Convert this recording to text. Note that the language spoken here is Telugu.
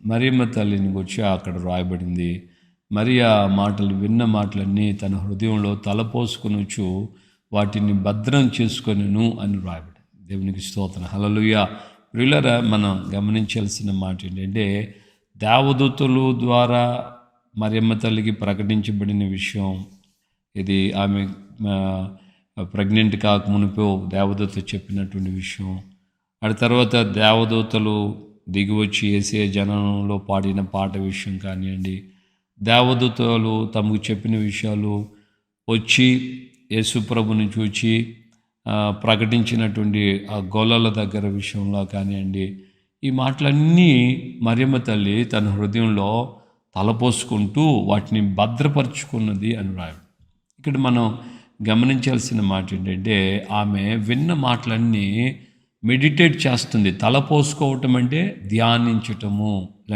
మరియమ్మ తల్లిని గురించి అక్కడ రాయబడింది. మరియా మాటలు విన్న మాటలన్నీ తన హృదయంలో తలపోసుకొనుచు వాటిని భద్రం చేసుకొనును అని రాయబడింది. దేవునికి స్తోత్రం. హల్లెలూయా. ప్రియులారా, మనం గమనించాల్సిన మాట ఏంటంటే, దేవదూతలు ద్వారా మరియమ్మ తల్లికి ప్రకటించబడిన విషయం ఇది. ఆమె ప్రెగ్నెంట్ కాకమునిపో దేవదూత చెప్పినటువంటి విషయం. ఆ తర్వాత దేవదూతలు దిగివచ్చి యేసయ్య జననంలో పాడిన పాట విషయం కానివ్వండి, దేవదూతలు తమకు చెప్పిన విషయాలు, వచ్చి యేసుప్రభుని చూచి ప్రకటించినటువంటి ఆ గొల్లల దగ్గర విషయంలో కానివ్వండి, ఈ మాటలన్నీ మరియమ్మ తల్లి తన హృదయంలో తలపోసుకుంటూ వాటిని భద్రపరుచుకున్నది అని రాయడం. ఇక్కడ మనం గమనించాల్సిన మాట ఏంటంటే, ఆమె విన్న మాటలన్నీ మెడిటేట్ చేస్తుంది. తలపోసుకోవటం అంటే ధ్యానించటము.